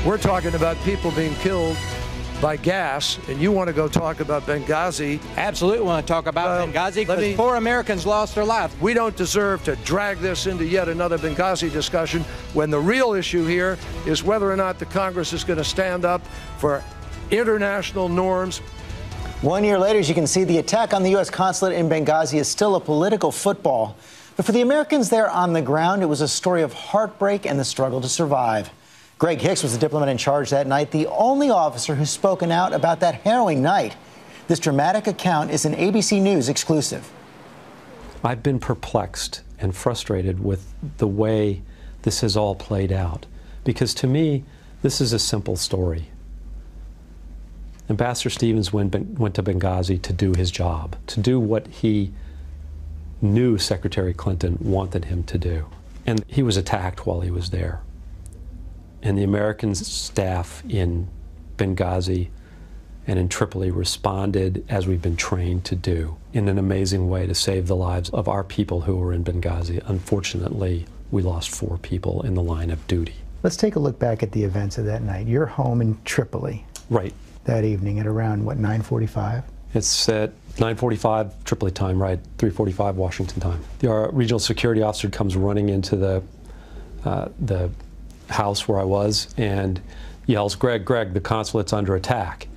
We're talking about people being killed by gas, and you want to go talk about Benghazi. Absolutely want to talk about Benghazi, because 4 Americans lost their lives. We don't deserve to drag this into yet another Benghazi discussion when the real issue here is whether or not the Congress is going to stand up for international norms. 1 year later, as you can see, the attack on the U.S. consulate in Benghazi is still a political football. But for the Americans there on the ground, it was a story of heartbreak and the struggle to survive. Greg Hicks was the diplomat in charge that night, the only officer who's spoken out about that harrowing night. This dramatic account is an ABC News exclusive. I've been perplexed and frustrated with the way this has all played out, because to me, this is a simple story. Ambassador Stevens went to Benghazi to do his job, to do what he knew Secretary Clinton wanted him to do. And he was attacked while he was there. And the American staff in Benghazi and in Tripoli responded as we've been trained to do, in an amazing way, to save the lives of our people who were in Benghazi. Unfortunately, we lost 4 people in the line of duty. Let's take a look back at the events of that night. You're home in Tripoli. Right. That evening at around, what, 9:45? It's at 9:45 Tripoli time, right, 3:45 Washington time. Our regional security officer comes running into the house where I was and yells, "Greg, the consulate's under attack."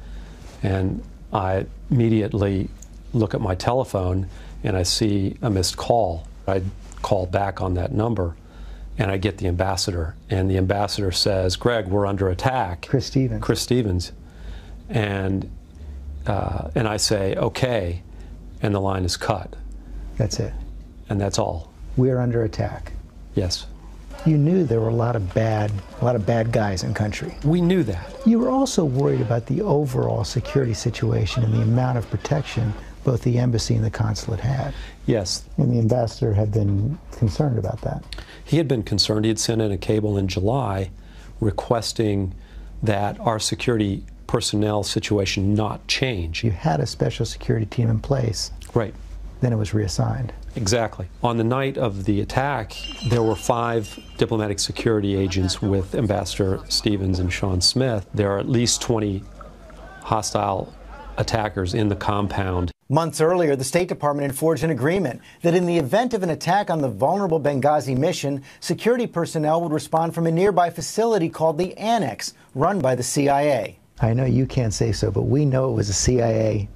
And I immediately look at my telephone and I see a missed call. I call back on that number and I get the ambassador. And the ambassador says, "Greg, we're under attack." Chris Stevens. And I say, "Okay," and the line is cut. That's it. And that's all. We're under attack. Yes. You knew there were a lot of bad guys in country. We knew that. You were also worried about the overall security situation and the amount of protection both the embassy and the consulate had. Yes. And the ambassador had been concerned about that. He had been concerned. He had sent in a cable in July requesting that our security personnel situation not change. You had a special security team in place. Right. Then it was reassigned. Exactly. On the night of the attack, there were 5 diplomatic security agents with Ambassador Stevens and Sean Smith. There are at least 20 hostile attackers in the compound. Months earlier, the State Department had forged an agreement that in the event of an attack on the vulnerable Benghazi mission, security personnel would respond from a nearby facility called the Annex, run by the CIA. I know you can't say so, but we know it was a CIA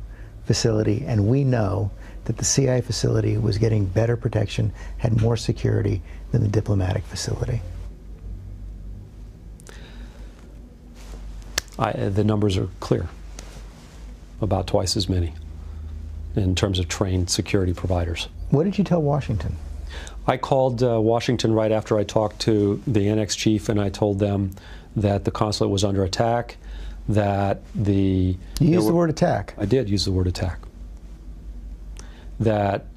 facility, and we know that the CIA facility was getting better protection, had more security than the diplomatic facility. The numbers are clear, about twice as many in terms of trained security providers. What did you tell Washington? I called Washington right after I talked to the Annex chief, and I told them that the consulate was under attack, that You used the word attack. I did use the word attack. That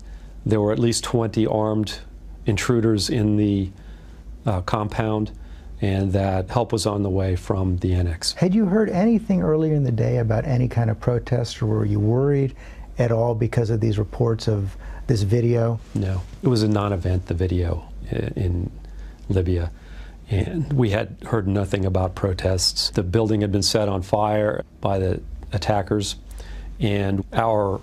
there were at least 20 armed intruders in the compound, and that help was on the way from the Annex. Had you heard anything earlier in the day about any kind of protest, or were you worried at all because of these reports of this video? No. It was a non-event, the video in Libya. And we had heard nothing about protests. The building had been set on fire by the attackers, and our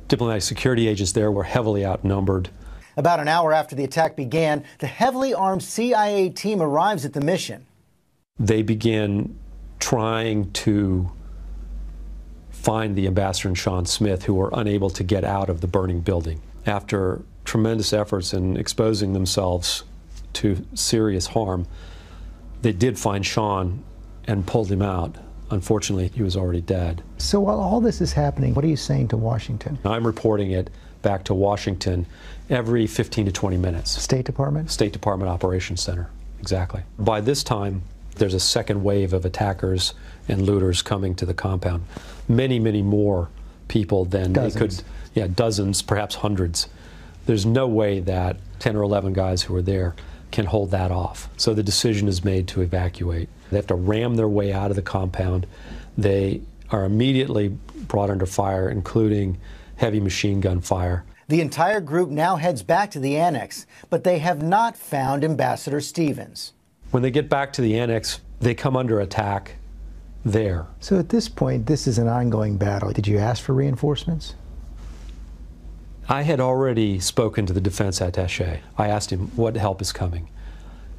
diplomatic security agents there were heavily outnumbered. About an hour after the attack began, the heavily armed CIA team arrives at the mission. They began trying to find the ambassador and Sean Smith, who were unable to get out of the burning building. After tremendous efforts in exposing themselves to serious harm, they did find Sean and pulled him out. Unfortunately, he was already dead. So while all this is happening, what are you saying to Washington? I'm reporting it back to Washington every 15 to 20 minutes. State Department? State Department Operations Center, exactly. By this time, there's a second wave of attackers and looters coming to the compound. Many, many more people than they could, dozens, perhaps hundreds. There's no way that 10 or 11 guys who were there can hold that off. So the decision is made to evacuate. They have to ram their way out of the compound. They are immediately brought under fire, including heavy machine gun fire. The entire group now heads back to the Annex, but they have not found Ambassador Stevens. When they get back to the Annex, they come under attack there. So at this point, this is an ongoing battle. Did you ask for reinforcements? I had already spoken to the defense attaché. I asked him what help is coming.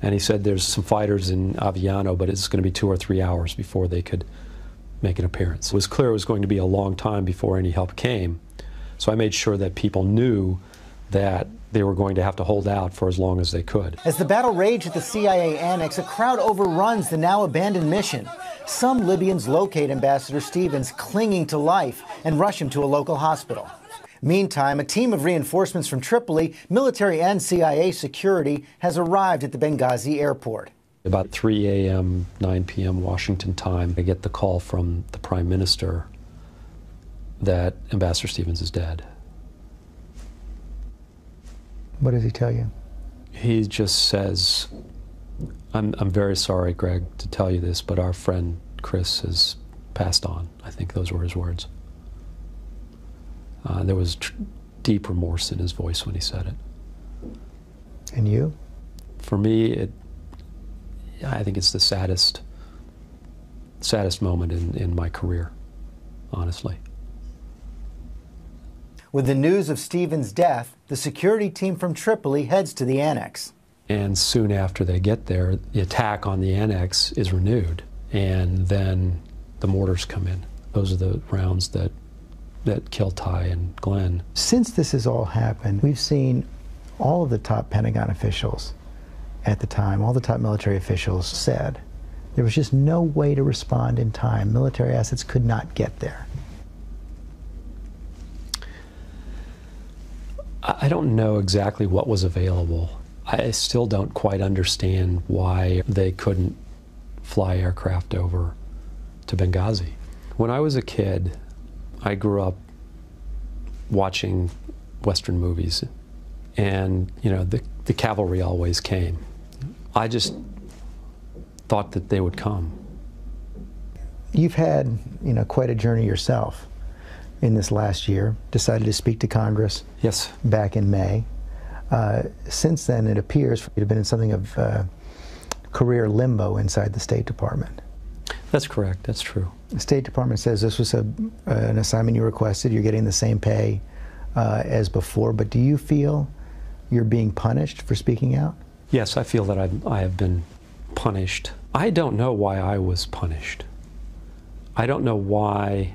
And he said there's some fighters in Aviano, but it's going to be 2 or 3 hours before they could make an appearance. It was clear it was going to be a long time before any help came. So I made sure that people knew that they were going to have to hold out for as long as they could. As the battle raged at the CIA annex, a crowd overruns the now abandoned mission. Some Libyans locate Ambassador Stevens clinging to life and rush him to a local hospital. Meantime, a team of reinforcements from Tripoli, military and CIA security, has arrived at the Benghazi airport. About 3 a.m., 9 p.m. Washington time, I get the call from the Prime Minister that Ambassador Stevens is dead. What does he tell you? He just says, I'm very sorry, Greg, to tell you this, but our friend Chris has passed on. I think those were his words. There was deep remorse in his voice when he said it. And you? For me, I think it's the saddest moment in my career, honestly. With the news of Stevens' death, the security team from Tripoli heads to the annex. And soon after they get there, the attack on the annex is renewed, and then the mortars come in. Those are the rounds that kill Ty and Glenn. Since this has all happened, we've seen all of the top Pentagon officials at the time, all the top military officials said there was just no way to respond in time. Military assets could not get there. I don't know exactly what was available. I still don't quite understand why they couldn't fly aircraft over to Benghazi. When I was a kid, I grew up watching Western movies, and the cavalry always came. I just thought that they would come. You've had quite a journey yourself in this last year. Decided to speak to Congress. Yes. Back in May. Since then, it appears you've been in something of career limbo inside the State Department. That's correct. That's true. The State Department says this was an assignment you requested. You're getting the same pay as before. But do you feel you're being punished for speaking out? Yes, I feel that I have been punished. I don't know why I was punished. I don't know why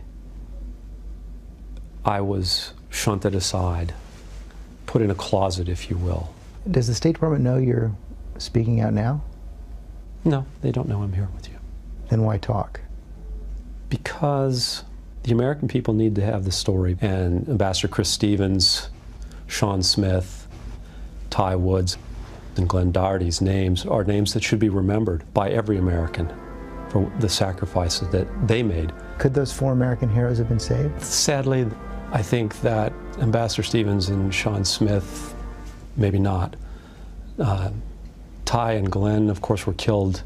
I was shunted aside, put in a closet, if you will. Does the State Department know you're speaking out now? No, they don't know I'm here with you. Then why talk? Because the American people need to have the story, and Ambassador Chris Stevens, Sean Smith, Ty Woods, and Glenn Doherty's names are names that should be remembered by every American for the sacrifices that they made. Could those 4 American heroes have been saved? Sadly, I think that Ambassador Stevens and Sean Smith, maybe not. Ty and Glenn, of course, were killed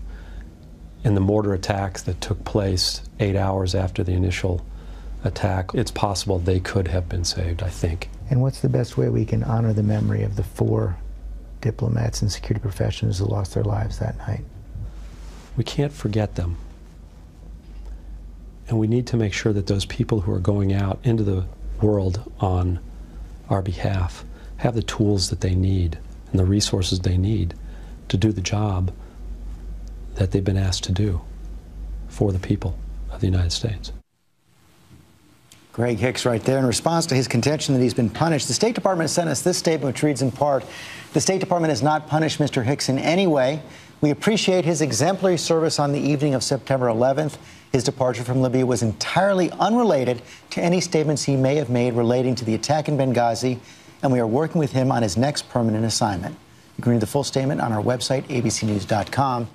in the mortar attacks that took place 8 hours after the initial attack. It's possible they could have been saved, I think. And what's the best way we can honor the memory of the 4 diplomats and security professionals who lost their lives that night? We can't forget them. And we need to make sure that those people who are going out into the world on our behalf have the tools that they need and the resources they need to do the job that they've been asked to do for the people of the United States. Greg Hicks right there. In response to his contention that he's been punished, the State Department sent us this statement, which reads in part, "The State Department has not punished Mr. Hicks in any way. We appreciate his exemplary service on the evening of September 11th. His departure from Libya was entirely unrelated to any statements he may have made relating to the attack in Benghazi, and we are working with him on his next permanent assignment." You can read the full statement on our website, abcnews.com.